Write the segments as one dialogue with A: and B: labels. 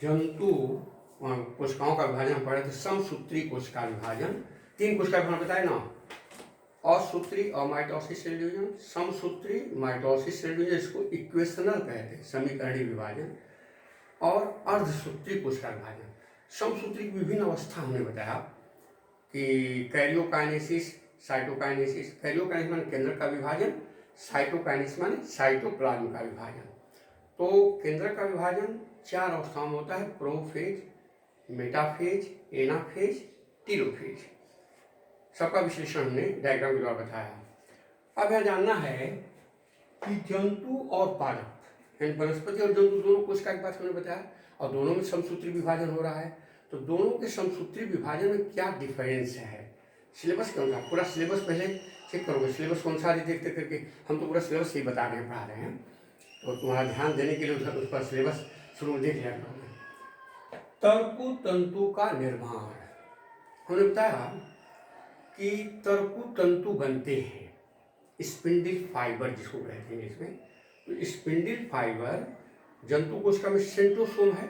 A: जंतु कोशिकाओं का विभाजन पढ़े थे, समसूत्री कोशिका विभाजन। 3 कोशिका विभाजन बताए ना, असूत्री और माइटोसिस सेल डिवीजन, समसूत्री माइटोसिस सेल डिवीजन, इसको इक्वेशनल कहते हैं, समीकरणीय विभाजन, और अर्धसूत्री कोशिका विभाजन। समसूत्री की विभिन्न अवस्था हमने बताया कि कैरियोकाइनेसिस, साइटोकाइनेसिस। कैरियोकाइनेसिस माने केंद्र का विभाजन, साइटोकाइनेसिस माने साइटोप्लाज्म का विभाजन। तो केंद्र का विभाजन 4 अवस्थाओं में होता है, प्रोफेज, मेटाफेज, एनाफेज, टीलोफेज। सबका विश्लेषण हमने डायग्राम के द्वारा बताया। अब यह जानना है कि जंतु और पादप, यानी वनस्पति और जंतु दोनों कोशिका की बात हमने बताया, और दोनों में समसूत्री विभाजन हो रहा है। तो दोनों के समसूत्री विभाजन में क्या डिफरेंस है? सिलेबस कौन सा? पूरा सिलेबस पहले चेक करोगे, सिलेबस कौन सा देखते करके। हम तो पूरा सिलेबस ही बता रहे हैं, पढ़ा रहे हैं, तो तुम्हारा ध्यान देने के लिए उस पर सिलेबस शुरू में देख लिया करोगे। तर्कु तंतु का निर्माण, हमने बताया कि तर्कु तंतु बनते हैं, स्पिंडल फाइबर जिसको कहते हैं इसमें। तो स्पिंडल फाइबर जंतु कोशिका में सेंट्रोसोम है,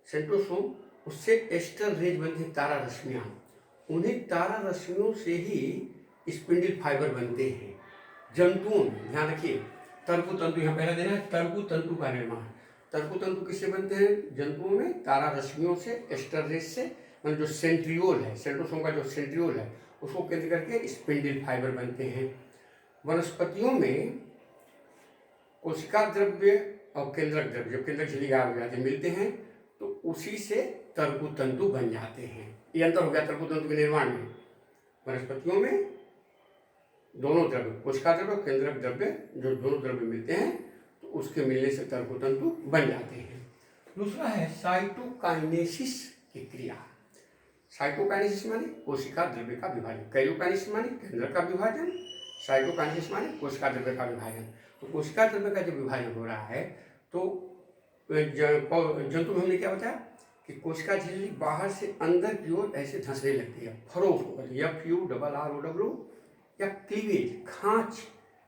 A: सेंट्रोसोम, उससे एस्टर रेज बनती है, तारा रश्मियाँ। उन्हीं तारा रश्मियों से ही स्पिंडल फाइबर बनते हैं जंतुओं में। ध्यान रखिए, तर्कु तंतु यहाँ पहला देना है, तर्कु तंतु का निर्माण। तर्कु तंतु किससे बनते हैं? जंतुओं में तारा रश्मियों से, एस्टर रेज से, मतलब जो सेंट्रियोल है, सेंट्रोसोम का जो सेंट्रियोल है उसको केंद्र करके स्पिंडल फाइबर बनते हैं। वनस्पतियों में कोशिका द्रव्य और केंद्रक द्रव्य, जब केंद्रक झिल्ली हो जाते मिलते हैं तो उसी से तर्कु तंतु बन जाते हैं। ये अंतर हो गया तर्कु तंतु के निर्माण में। वनस्पतियों में दोनों द्रव्य, कोशिका द्रव्य और केंद्रक द्रव्य, जो दोनों द्रव्य मिलते हैं तो उसके मिलने से तर्कु तंतु बन जाते हैं। दूसरा है साइटोकाइनेसिस की क्रिया। साइटोकाइनेसिस माने कोशिका द्रव्य का विभाजन, कैरियोकाइनेसिस माने केंद्र का विभाजन, साइटोकाइनेसिस माने कोशिका द्रव्य का विभाजन। तो कोशिका द्रव्य का जब विभाजन हो रहा है तो जंतु में हमने क्या बताया कि कोशिका झिल्ली बाहर से अंदर की ओर ऐसे धंसने लगती है, फरोश होकर, FURROW, या क्लीवेज, खांच,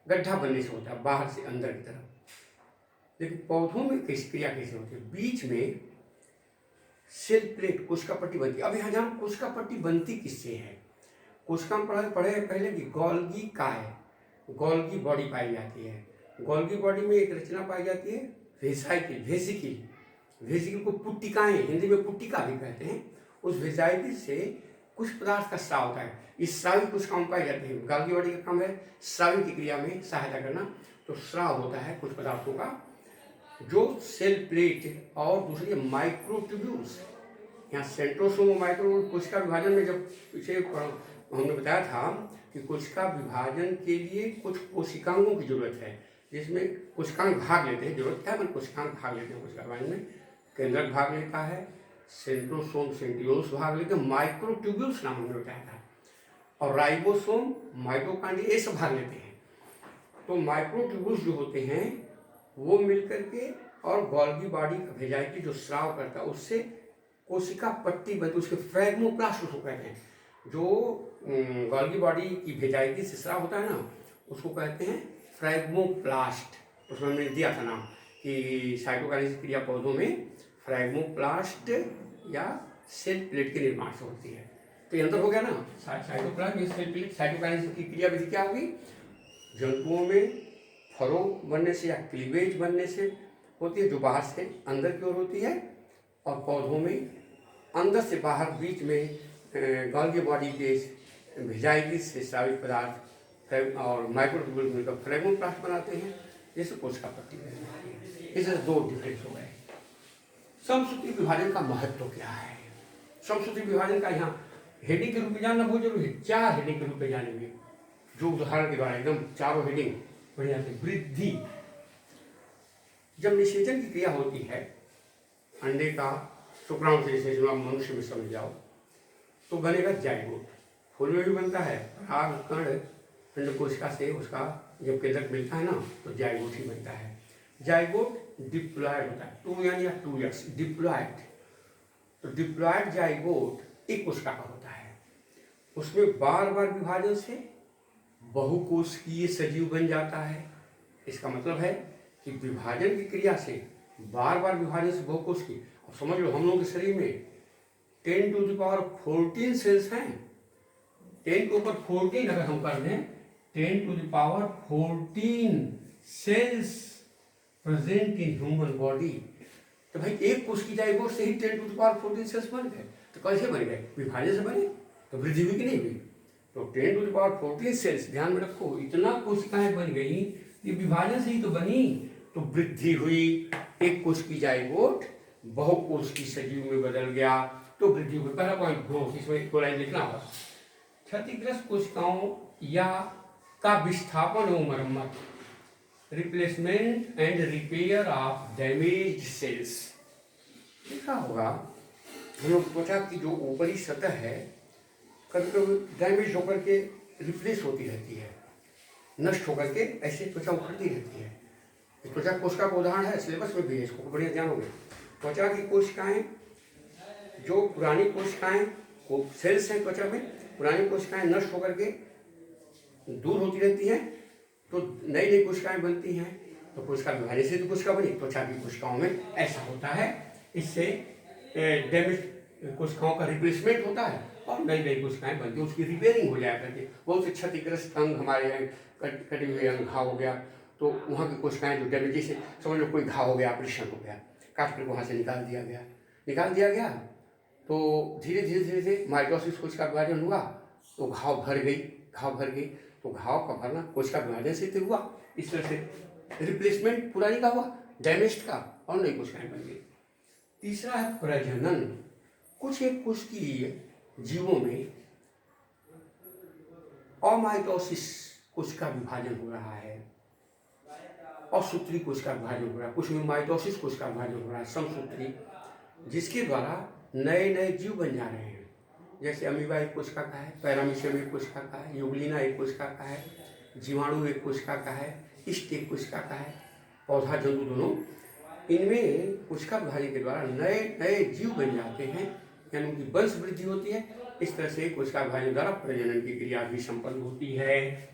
A: गड्ढा बनने से होता है बाहर से अंदर की तरफ। लेकिन पौधों में किस क्रिया कैसे होती है? बीच में सेल प्लेट, कोशिका पट्टी बनती है। अब यहाँ जान, कोशिका पट्टी बनती किससे है? कोशिका में पढ़े पहले कि गोल्गी काय, गोल्गी बॉडी पाई जाती है। गोल्गी बॉडी में एक रचना पाई जाती है वेसाइकिल, वेसिकल को पुट्टिकाएं, हिंदी में पुट्टिका भी कहते हैं। उस वेसाइकिल से कुछ पदार्थ का स्राव होता है, इस स्रावी कोशिकाओं में पाई जाती है। गोल्गी बॉडी का काम है स्रावी की क्रिया में सहायता करना, तो स्राव होता है कुछ पदार्थों का, जो सेल प्लेट और दूसरी माइक्रोट्यूब्यूल्स। यहाँ सेंट्रोसोम और माइक्रो कोशिका विभाजन में जब पीछे हमने बताया था कि कोशिका विभाजन के लिए कुछ कोशिकांगों की जरूरत है, जिसमें कोशिकांग भाग लेते हैं। जरूरत क्या है? कोशिकांग भाग लेते हैं कोशिका विभाजन में। केंद्रक भाग लेता है, सेंट्रोसोम, सेंट्रियोल्स भाग लेते हैं, माइक्रोट्यूब्यूल्स नाम हमने बताया था, और राइबोसोम, माइटोकॉन्ड्रिया, ये सब भाग लेते हैं। तो माइक्रोट्यूब्यूल्स जो होते हैं वो मिलकर के और गोल्गी बॉडी का वेसाइकिल जो स्राव करता है उससे कोशिका पट्टी बनती है, उसके फ्रैग्मोप्लास्ट उसको कहते हैं। जो गोल्गी बॉडी की वेसाइकिल से स्राव होता है ना, उसको कहते हैं फ्रैग्मोप्लास्ट। उसमें हमने दिया था नाम कि साइटोकाइनेसिस क्रिया पौधों में फ्रैग्मोप्लास्ट या सेल प्लेट के निर्माण से होती है। तो ये अंदर हो गया ना, साइटोप्लाज्म, सेल प्लेट। साइटोकाइनेसिस की क्रिया विधि क्या होगी? जंतुओं में फरो बनने से या क्लीवेज बनने से होती है, जो बाहर से अंदर की ओर होती है, और पौधों में अंदर से बाहर बीच में गोल्गी बॉडी के वेसाइकिल से स्रावित पदार्थ और माइक्रोट्यूब्यूल मिलकर फ्रैग्मोप्लास्ट बनाते हैं, जैसे कोशिका पट्टी बनाती है। इससे 2 डिफरेंस हो गए। समसूत्री विभाजन का महत्व क्या है? समसूत्री विभाजन का यहाँ हेडिंग के रूप में जानना बहुत जरूरी है। 4 हेडिंग के रूप में जानेंगे, जो उदाहरण के द्वारा एकदम चारों हेडिंग बढ़िया से। वृद्धि, जब निषेचन की क्रिया होती है अंडे का शुक्राणु से, जैसे आप मनुष्य में समझ जाओ, तो बनेगा जाइगोट। फूल में भी बनता है, पराग कण अंड कोशिका से उसका जब केंद्रक मिलता है ना तो जाइगोट ही बनता है। जाइगोट डिप्लॉयड होता है, 2 यानी 2 ईयर्स, डिप्लॉयड। तो डिप्लॉयड जाइगोट एक कोशिका का होता है, उसमें बार बार विभाजन से बहुकोशिकीय सजीव बन जाता है। इसका मतलब है कि विभाजन की क्रिया से बार बार विभाजन से बहुकोश की। अब समझ लो हम लोगों के शरीर में 10⁻14 सेल्स हैं। 10 के ऊपर 14 अगर हम कर दें, 10⁻14 cells present in human body, तो भाई एक कोश की जाएगी से ही 10⁻14 सेल्स बन गए। तो कैसे बन गए? विभाजन से बने। तो वृद्धि हुई कि नहीं हुई? तो 10⁻14 सेल्स, ध्यान में रखो, इतना कोशिकाएं बन गई, ये विभाजन से ही तो बनी। तो वृद्धि हुई, एक कोश की जाइगोट बहुकोश की सजीव में बदल गया, तो वृद्धि हुई। पहला पॉइंट ग्रोथ, इसमें दो लाइन लिखना होगा। क्षतिग्रस्त कोशिकाओं या का विस्थापन और मरम्मत, replacement and repair of damage cells. देखा होगा हम लोग त्वचा की जो ऊपरी सतह है कभी कभी डैमेज होकर के रिप्लेस होती रहती है, नष्ट होकर के ऐसे त्वचा उखड़ती रहती है। त्वचा कोशिका का उदाहरण है, सिलेबस में भी है, इसको बढ़िया जानोगे। त्वचा की कोशिकाएं, जो पुरानी कोशिकाएं को सेल्स हैं त्वचा में, पुरानी कोशिकाएं नष्ट होकर के दूर होती रहती हैं, तो नई नई कोशिकाएं बनती हैं। तो कोशिका विभाजन से तो कोशिका बनी। त्वचा की कोशिकाओं में ऐसा होता है, इससे डैमेज कोशिकाओं का रिप्लेसमेंट होता है और नई नई कोशिकाएं बनती हैं, उसकी रिपेयरिंग हो जाया करती है। बहुत से क्षतिग्रस्त अंग हमारे हैं, कटे हुए अंग, घाव हो गया, तो वहाँ की कोशिकाएं जो डैमेज से, समझ लो कोई घाव हो गया, ऑपरेशन हो गया, काट कर वहाँ से निकाल दिया गया, तो धीरे धीरे माइटोसिस कोशिका विभाजन हुआ, तो घाव भर गई। तो घाव का भरना कोशिका विभाजन से तो हुआ, इस तरह से रिप्लेसमेंट पुरानी का हुआ, डैमेज का, और नई कोशिकाएं बन गई। तीसरा है प्रजनन। कुछ एक कोशिकीय जीवों में अमाइटोसिस कोशिका विभाजन हो रहा है, असूत्री कोशिका विभाजन हो रहा है, कुछ में माइटोसिस कोशिका विभाजन हो रहा है, समसूत्री, जिसके द्वारा नए नए जीव बन जा रहे हैं। जैसे अमीबा एक कोशिका का है, पैरामीशियम एक कोशिका का है, यूग्लिना एक कोशिका का है, जीवाणु एक कोशिका का है, ईस्ट एक कोशिका का है, पौधा जंतु दोनों, इनमें कोशिका विभाजन के द्वारा नए नए जीव बन जाते हैं, यानी उनकी वंश वृद्धि होती है। इस तरह से कोशिका विभाजन द्वारा प्रजनन की क्रिया भी संपन्न होती है।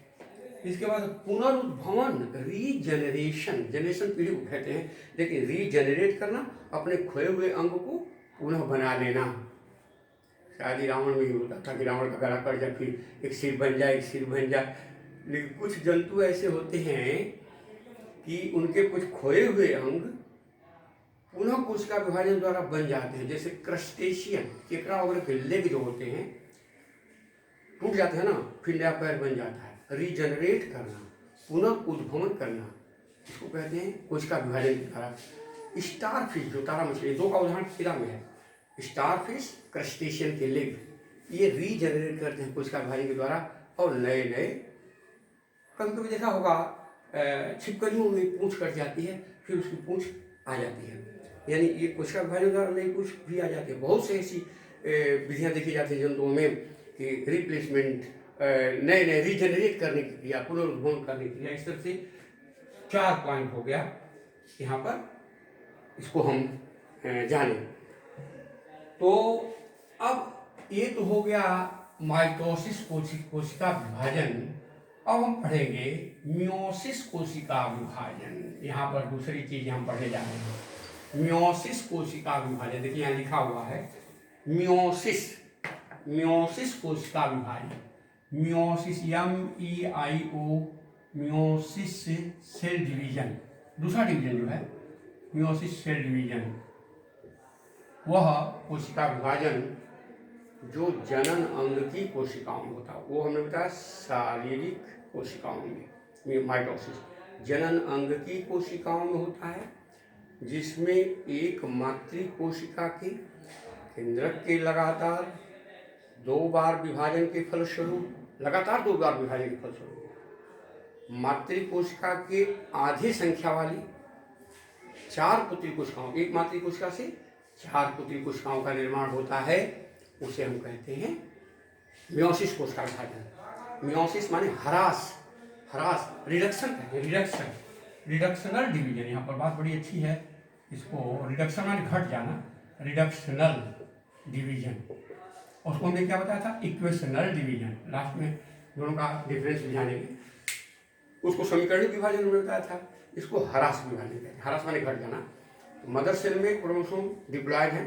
A: इसके बाद पुनरुद्भवन, रीजनरेशन, जनरेशन पीढ़ी को कहते हैं, लेकिन रीजनरेट करना, अपने खोए हुए अंग को पुनः बना लेना। शायद रावण में ही होता था कि रावण का गला कट जाए, फिर एक सिर बन जाए, लेकिन कुछ जंतु ऐसे होते हैं कि उनके कुछ खोए हुए अंग पुनः कोशिका विभाजन द्वारा बन जाते हैं। जैसे क्रस्टेशियन, केकड़ा वगैरह के लेग जो होते हैं टूट जाते हैं ना, फिर नया पैर बन जाता है। रीजनरेट करना, पुनः उद्भवन करना, इसको कहते हैं कोशिका विभाजन के द्वारा। स्टार फिश, जो तारा मछली, दो का उदाहरण खीरा में है। स्टार फिश, क्रस्टेशियन के लेग, ये रीजनरेट करते हैं कोशिका विभाजन के द्वारा, और नए नए, कभी कभी देखा होगा छिपकलियों में पूंछ कट जाती है, फिर उसकी पूंछ आ जाती है, यानी ये कोशिका विभाजन द्वारा नई पूंछ भी आ जाती है। बहुत से ऐसी विधियाँ देखी जाती हैं जंतुओं में कि रिप्लेसमेंट, नए नए रीजनरेट करने की क्रिया, पुनरुद्भवन करने की क्रिया। इस तरह से 4 पॉइंट हो गया यहाँ पर, इसको हम जाने। तो अब ये तो हो गया माइटोसिस कोशिका विभाजन। अब हम पढ़ेंगे मियोसिस कोशिका विभाजन। यहाँ पर दूसरी चीज हम पढ़े जा रहे हैं, मियोसिस कोशिका विभाजन। देखिए यहाँ लिखा हुआ है मियोसिस कोशिका विभाजन। Meiosis, MEIO, meiosis cell division, दूसरा डिवीजन जो है मियोसिस सेल डिवीजन, वह कोशिका विभाजन जो जनन अंग की कोशिकाओं में होता है, वो हमने बताया शारीरिक कोशिकाओं में माइटोसिस जनन अंग की कोशिकाओं में होता है, जिसमें एक मातृ कोशिका के केंद्रक के लगातार 2 बार विभाजन के फलस्वरूप, लगातार 2 बार विभाजन के फलस्वरूप मातृ कोशिका के आधी संख्या वाली 4 पुत्री कोशिकाओं, एक मातृ कोशिका से 4 पुत्री कोशिकाओं का निर्माण होता है। उसे हम कहते हैं मियोसिस कोशिका विभाजन। मियोसिस माने ह्रास, रिडक्शन कहते हैं, रिडक्शनल डिवीजन। यहाँ पर बात बड़ी अच्छी है, इसको रिडक्शन माने घट जाना, रिडक्शनल डिवीजन। उसको हमने क्या बताया था, इक्वेशनल डिवीजन। लास्ट में दोनों का डिफरेंस जानेंगे। उसको समीकरण विभाजन में बताया था, इसको ह्रास विभाजन कहते हैं। ह्रास माने घट जाना, मदर सेल में क्रोमोसोम डिप्लॉयड है,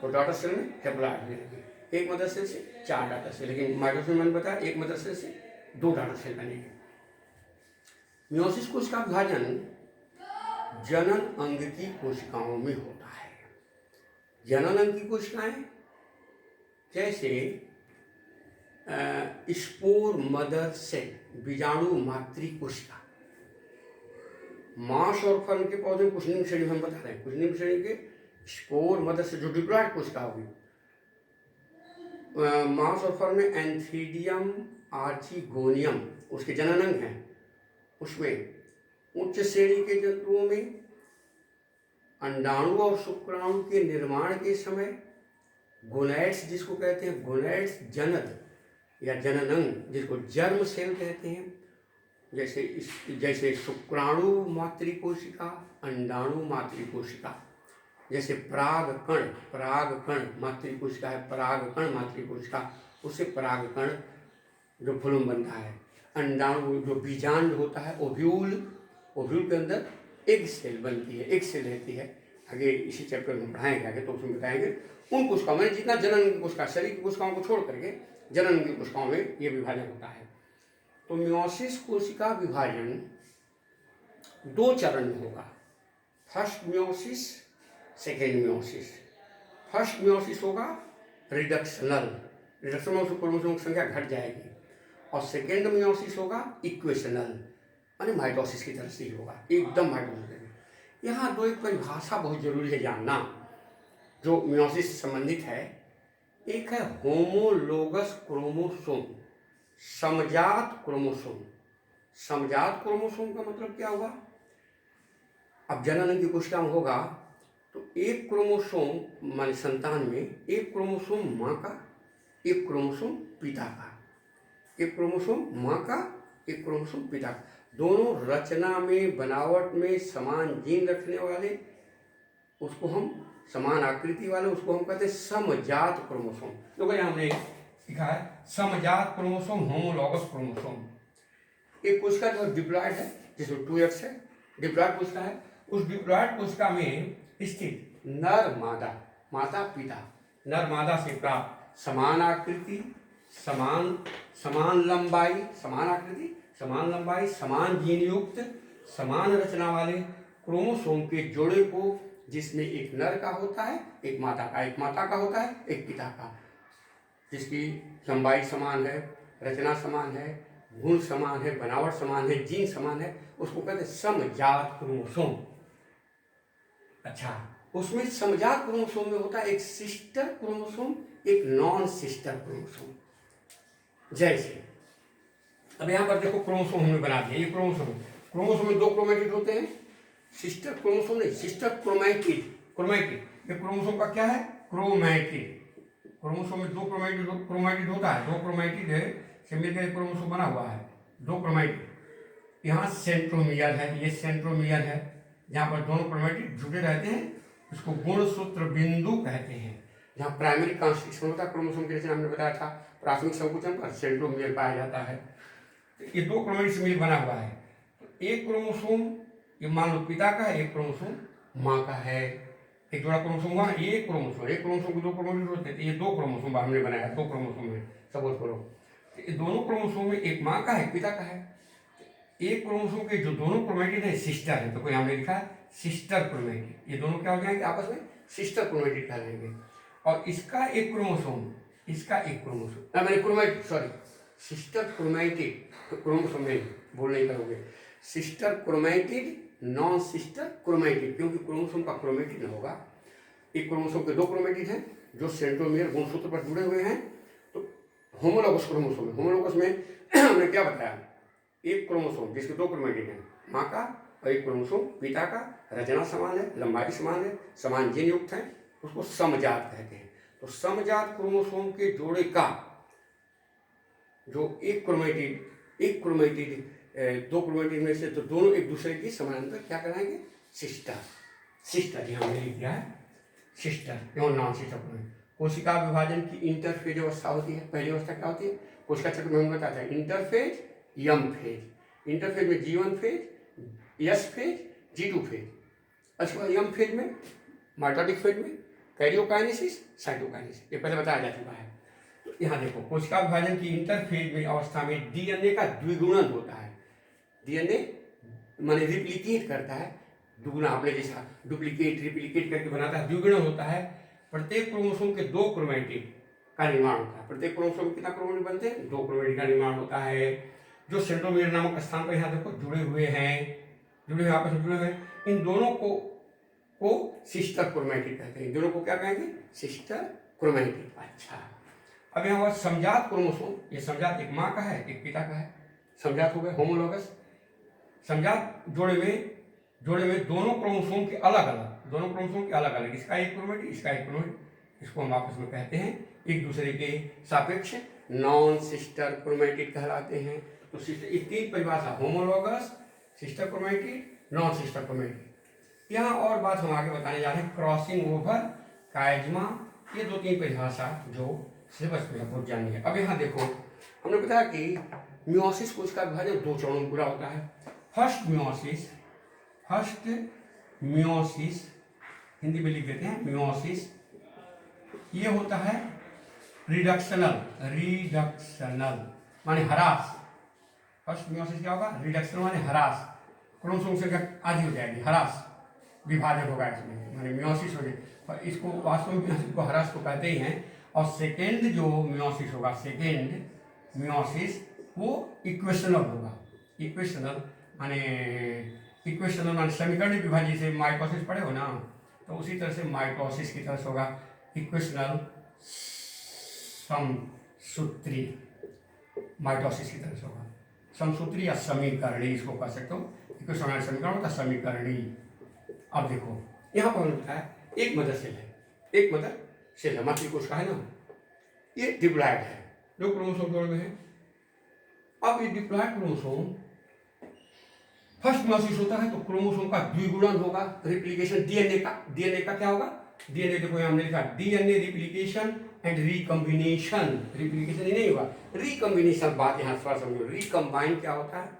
A: तो डॉटर सेल में हैप्लॉयड मिलेंगे। एक मदर सेल से 4 डॉटर सेल, लेकिन माइटोसिस में मैंने बताया एक मदर सेल से 2 डॉटर सेल बनेंगे। मियोसिस कोश का विभाजन जनन अंग की कोशिकाओं में होता है। जनन अंग की कोशिकाएं जैसे स्पोर मदर सेल, बीजाणु मातृ कोशिका। मांस और फर्न के पौधे में कुछ निम्न श्रेणी हम बता रहे हैं। कुछ निम्न श्रेणी के स्पोर मदर से जो डिप्लॉयड कोशिका होगी, मांस और फर्न में एंथीडियम आर्चिगोनियम उसके जनन अंग हैं। उसमें उच्च श्रेणी के जंतुओं में अंडाणु और शुक्राणु के निर्माण के समय गोनैड्स, जिसको कहते हैं गोनैड्स, जनन या जननंग, जिसको जर्म सेल कहते हैं, जैसे शुक्राणु मातृकोशिका, अंडाणु मातृकोशिका, जैसे परागकण मातृकोशिका है, परागकण मातृकोशिका, उससे परागकण जो फूलों बनता है। अंडाणु जो बीजांड होता है, ओव्यूल के अंदर एग सेल बनती है, एग सेल रहती है। आगे इसी चैप्टर में पढ़ाएंगे आगे, तो उसमें बताएंगे उन कोशिकाओं में जितना जनन की कोशिका, शरीर की कोशिकाओं को छोड़ करके जनन की कोशिकाओं में ये विभाजन होता है। तो मियोसिस कोशिका विभाजन 2 चरण में होगा, first meiosis, second meiosis. First meiosis होगा रिडक्शनल में क्रोमोसोम की संख्या घट जाएगी, और सेकेंड मियोसिस होगा इक्वेशनल, माने माइटोसिस की तरह से ही होगा, एकदम माइटोसिस। यहाँ 2 एक परिभाषा बहुत जरूरी है जानना जो मियोसिस से संबंधित है। एक है होमोलोगस क्रोमोसोम, समजात क्रोमोसोम। समजात क्रोमोसोम का मतलब क्या हुआ? अब जनन की कोशिका में होगा तो एक क्रोमोसोम माने संतान में एक क्रोमोसोम माँ का, एक क्रोमोसोम पिता का, एक क्रोमोसोम माँ का, एक क्रोमोसोम पिता का, दोनों रचना में बनावट में समान जीन रखने वाले, उसको हम समान आकृति वाले, उसको हम कहते हैं समजात क्रोमोसोम। तो यहाँ हमने लिखा है समजात क्रोमोसोम, होमोलॉगस क्रोमोसोम। एक कोशिका जो डिप्लॉयड है, जिसमें 2x है, डिप्लॉयड कोशिका है, उस डिप्लॉयड कोशिका में स्थित नर मादा, माता पिता, नर मादा से प्राप्त समान आकृति, समान लंबाई, समान आकृति, समान लंबाई, समान जीन युक्त, समान रचना वाले क्रोमोसोम के जोड़े को, जिसमें एक नर का होता है, एक माता का, एक माता का होता है, एक पिता का, जिसकी लंबाई समान है, रचना समान है, गुण समान है, बनावट समान है, जीन समान है, उसको कहते हैं समजात क्रोमोसोम। अच्छा, उसमें समजात क्रोमोसोम में होता है एक सिस्टर क्रोमोसोम, एक नॉन सिस्टर क्रोमोसोम। जैसे अब यहाँ पर देखो क्रोमोसोम हमने बना दिया, ये क्रोमोसोम में 2 क्रोमैटिड होते हैं, सिस्टर क्रोमोसोम नहीं, सिस्टर क्रोमैटिड। ये क्रोमोसोम का क्या है? क्रोमैटिड। क्रोमोसोम में 2 क्रोमैटिड होता है, 2 क्रोमैटिड है, मिलकर एक क्रोमोसोम बना हुआ है, 2 क्रोमैटिड। यहाँ सेंट्रोमियर है, ये सेंट्रोमियर है, जहाँ पर दोनों क्रोमैटिड जुड़े रहते हैं, उसको गुणसूत्र बिंदु कहते हैं। जहाँ प्राइमरी कॉन्स्टिट्यूशन होता है क्रोमोसोम की रचना, हमने बताया था प्राथमिक संकुचन पर सेंट्रोमियर पाया जाता है। तो ये 2 क्रोमैटिड से मिल बना हुआ है। तो एक क्रोमोसोम ये मान लो पिता का है, एक क्रोमोसोम माँ का है, एक जोड़ा क्रोमोसोम हुआ ना, एक क्रोमोसोम के 2 क्रोमैटिड होते हैं, ये 2 क्रोमोसोम हमने बनाया, 2 क्रोमोसोम में सपोज करो, ये दोनों क्रोमोसोम में एक माँ का है, पिता का है। एक क्रोमोसोम के जो दोनों क्रोमैटिड है सिस्टर है, तो कोई हमने लिखा है सिस्टर क्रोमैटिड, ये दोनों क्या हो जाएंगे आपस में? सिस्टर क्रोमैटिड कह लेंगे। और इसका एक क्रोमोसोम, इसका एक क्रोमोसोम, मैंने क्रोमैटिड, सॉरी, सिस्टर क्रोमैटिड, तो क्रोमोसोम में बोल नहीं करोगे, sister chromatid, non sister chromatid, क्योंकि क्रोमोसोम का क्रोमैटिड न होगा। एक क्रोमोसोम के 2 क्रोमैटिड हैं जो सेंट्रोमियर गुणसूत्र पर जुड़े हुए हैं, तो होमोलॉगस क्रोमोसोम है। होमोलॉगस में हमने क्या बताया? एक क्रोमोसोम जिसके 2 क्रोमैटिड हैं, माँ का, और एक क्रोमोसोम पिता का, रचना समान है, लंबाई समान है, समान जीन युक्त है, उसको समजात कहते हैं। तो समजात क्रोमोसोम के जोड़े का जो एक क्रोमैटिड 2 क्रोमैटिड में से, तो दोनों एक दूसरे की समानांतर क्या कराएंगे? सिस्टर, जी हमने लिख दिया है सिस्टर एवं नॉन सिस्टर क्रोमैटिड। कोशिका विभाजन की इंटरफेज अवस्था होती है। पहली अवस्था क्या होती है? कोशिका चक्र में हम बताते हैं इंटरफेज, यम फेज। इंटरफेज में G1 phase, S phase, G2 phase. अच्छा यंग फेज में, माइटोटिक फेज में कैरियोकाइनेसिस, साइटोकाइनेसिस, ये पहले बताया जा चुका है। तो यहाँ देखो कोशिका विभाजन की इंटरफेज में अवस्था में डीएनए का द्विगुणन होता है। डीएनए माने रिप्लिकेट करता है, दुगुना आपने जैसा डुप्लीकेट रिप्लिकेट करके बनाता है, द्विगुणन होता है। प्रत्येक क्रोमोसोम के 2 क्रोमैटिड का निर्माण होता है। प्रत्येक क्रोमोसोम में कितना क्रोमैटिड बनते हैं? 2 क्रोमैटिड का निर्माण होता है, जो सेंट्रोमियर नामक स्थान पर यहाँ देखो जुड़े हुए हैं, आपस में जुड़े हुए हैं। इन दोनों को सिस्टर क्रोमैटिड कहते हैं। इन दोनों को क्या कहेंगे? Sister chromatid. अच्छा, अब यहाँ पर समजात क्रोमोसोम, ये समजात एक माँ का है एक पिता का है, समजात हो गए होमोलॉगस। समजात जोड़े में दोनों क्रोमोसोम के अलग अलग, इसका एक क्रोमैटिड, इसका एक क्रोमैटिड, इसको हम आपस में कहते हैं एक दूसरे के सापेक्ष नॉन सिस्टर क्रोमैटिड कहलाते हैं। तो सिस्टर, ये 3 परिभाषा, homologous, sister chromatid, non sister chromatid. यहाँ और बात हम आगे बताने जा रहे हैं, क्रॉसिंग ओवर, कायजमा, ये 2-3 परिभाषा जो सिलेबस में बहुत जाननी है। अब यहाँ देखो हमने बताया कि मियोसिस कोशिका विभाजन 2 चरणों में पूरा होता है। फर्स्ट मियोसिस, हिंदी में लिख देते हैं मियोसिस, ये होता है रिडक्शनल माने ह्रास। फर्स्ट मियोसिस क्या होगा? रिडक्शनल माने ह्रास, क्रोमोसोम संख्या आधी हो जाएगी, ह्रास, विभाजन होगा इसमें, माने मियोसिस हो जाए। इसको वास्तव में इसको ह्रास को कहते ही हैं। और सेकेंड जो मियोसिस होगा, सेकेंड मियोसिस, वो इक्वेशनल होगा। इक्वेशनल माने समीकरण विभाजन, जैसे माइटोसिस पढ़े हो ना, तो उसी तरह से माइटोसिस की तरह से होगा इक्वेशनल समसूत्री, माइटोसिस की तरह से होगा समसूत्री या समीकरणी, इसको कह सकते हो। इक्वेशनल समीकरण होता है समीकरणी। अब देखो यहाँ पर बताया एक मदर सेल है, एक मदर सेल है, मातृ कोशिका है ना, ये डिप्लॉयड है, जो क्रोमोसोम जोड़ में है। अब ये डिप्लॉयड क्रोमोसोम फर्स्ट मियोसिस होता है तो क्रोमोसोम का द्विगुणन होगा, रिप्लिकेशन डीएनए का क्या होगा? डीएनए देखो यहाँ हमने लिखा DNA replication and recombination. Replication ही नहीं होगा, रिकम्बिनेशन। बात यहाँ थोड़ा समझो, रिकम्बाइन क्या होता है?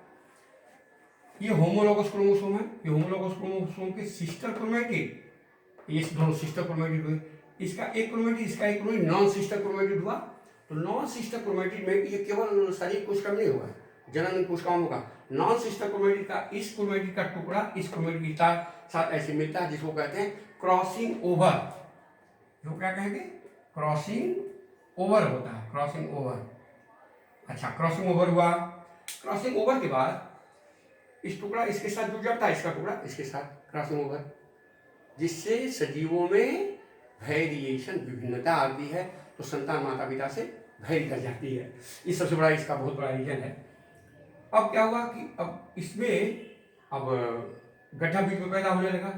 A: ये होमोलॉगस क्रोमोसोम है, ये होमोलॉगस क्रोमोसोम के सिस्टर क्रोमैटिड, ये दोनों सिस्टर क्रोमैटिड हुए, इसका एक क्रोमैटिड, इसका एक क्रोमैटिड, नॉन सिस्टर क्रोमैटिड हुआ। तो नॉन सिस्टर क्रोमैटिड में ये केवल शरीर कोशिका में नहीं होगा, जनन कोशिकाओं का नॉन सिस्टर क्रोमैटिड का इस क्रोमैटिड का टुकड़ा इस क्रोमैटिड के साथ ऐसे मिलता है, जिसको कहते हैं क्रॉसिंग ओवर। जो क्या कहेंगे? क्रॉसिंग ओवर होता है, क्रॉसिंग ओवर। अच्छा, क्रॉसिंग ओवर हुआ। क्रॉसिंग ओवर के बाद इस टुकड़ा इसके साथ जुड़ जाता है, इसका टुकड़ा इसके साथ, क्रॉसिंग ओवर, जिससे सजीवों में वेरिएशन, विभिन्नता आती है। तो संतान माता पिता से वेरी कर जाती है। ये सबसे बड़ा इसका बहुत बड़ा रीजन है। अब क्या हुआ कि अब इसमें अब गड्ढा बीच में पैदा होने लगा,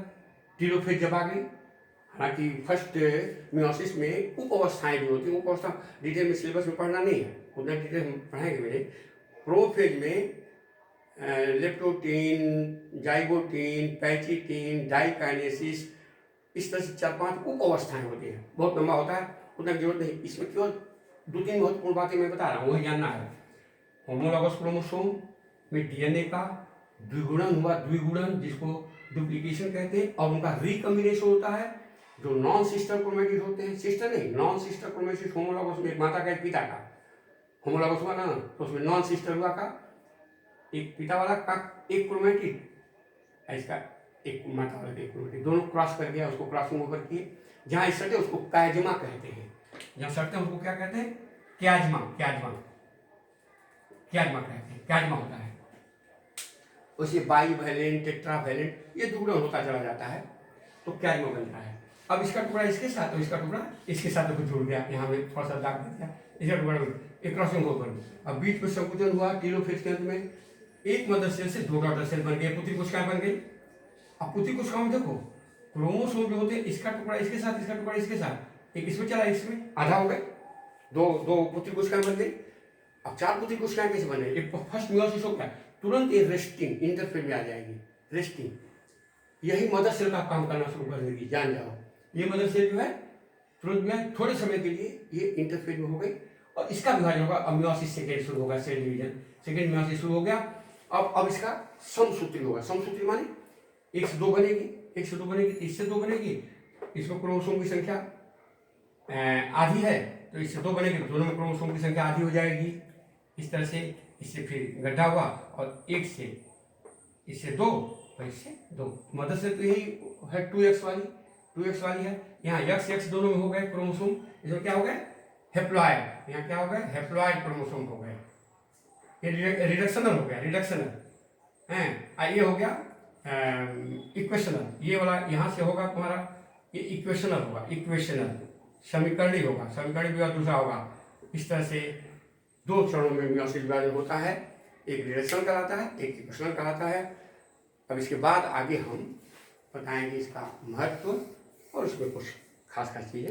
A: टीलोफेज जब आ गई। हालांकि फर्स्ट मियोसिस में उप अवस्थाएं भी होती हैं, उप अवस्था डिटेल में सिलेबस में पढ़ना नहीं है, उतना डिटेल हम पढ़ाएंगे मेरे। प्रोफेज में लेप्टोटीन, जाइगोटीन, पैचिटीन, डाइकाइनेसिस, इस तरह से 4-5 उप अवस्थाएं होती हैं। बहुत लंबा होता है, उतना जरूरत नहीं। इसमें केवल 2-3 महत्वपूर्ण बातें मैं बता रहा हूँ, वही जानना है। होमोलॉगस क्रोमोसोम में डीएनए का द्विगुणन हुआ, द्विगुणन जिसको डुप्लीकेशन कहते हैं, और उनका रिकम्बिनेशन होता है। जो नॉन सिस्टर क्रोमैटिड होते हैं, सिस्टर नहीं, नॉन सिस्टर क्रोमैटिड होमोलॉगस में माता का एक पिता का, होमोलॉगस हुआ ना, तो उसमें नॉन सिस्टर हुआ का एक पिता वाला का एक क्रोमैटिड, इसका एक माता वाला एक क्रोमैटिड, दोनों क्रॉस कर गया, उसको क्रॉसिंग ओवर किए। जहाँ सटे उसको कायजमा कहते हैं, जहाँ सटते हैं उसको क्या कहते हैं? क्याजमा कहते हैं, क्याजमा होता है। उसे बाईवैलेंट, टेट्रावैलेंट, ये दुगुना होता चला जाता है, तो क्याजमा बनता है। अब इसका टुकड़ा इसके साथ और इसका टुकड़ा इसके साथ कुछ जुड़ गया, यहाँ में थोड़ा सा दाग दिया, इसका टुकड़ा एक क्रॉसिंग ओवर। अब बीच में संकुचन हुआ, टीलोफेज के अंत में एक मदर सेल से 2 डॉटर सेल बन गए, पुत्री कोशिकाएं बन गई। अब पुत्री कोशिकाओं में देखो क्रोमोसोम जो होते हैं, इसका टुकड़ा इसके साथ, इसका टुकड़ा इसके साथ, एक इसमें चला, इसमें आधा हो गए, दो पुत्री कोशिकाएं बन गई। अब 4 पुत्री कोशिकाएं कैसे बने? एक फर्स्ट मियोसिस हो गया, तुरंत ये रेस्टिंग इंटरफेज में आ जाएगी, रेस्टिंग। यही मदर सेल का काम करना शुरू कर देगी, जान जाओ। ये मदर सेल जो है तुरंत में थोड़े समय के लिए ये इंटरफेज में हो गई, और इसका विभाजन होगा। अब मियोसिस सेकेंड शुरू होगा, सेल डिवीजन, सेकेंड मियोसिस शुरू हो गया। अब इसका समसूत्री होगा। समसूत्री माने 1 से 2 बनेगी, एक से 2 बनेगी, इससे 2 बनेगी, इसमें क्रोमोसोम की संख्या आधी है, तो इससे 2 बनेगी तो दोनों में क्रोमोसोम की संख्या आधी हो जाएगी। इस तरह से इससे फिर गड्ढा हुआ और एक से इससे 2 और इससे 2, मदद से तो यही है 2x वाली है। यहाँ x दोनों में हो गए क्रोमोसोम, इसमें क्या हो गए हेप्लॉइड, यहाँ क्या हो गए हेप्लॉइड क्रोमोसोम हो गए, ये रिडक्शनल हो गया, रिडक्शनल है। ये हो गया इक्वेशनल, ये वाला यहाँ से होगा तुम्हारा ये इक्वेशनल होगा, इक्वेशनल समीकरण ही होगा, समीकरण भी दूसरा होगा। इस तरह से 2 चरणों में मियोसिस विभाजन होता है, एक रिडक्शन कहलाता है, एक इक्वेशनल कहलाता है। अब इसके बाद आगे हम बताएंगे इसका महत्व और उसमें कुछ खास चीज़ें।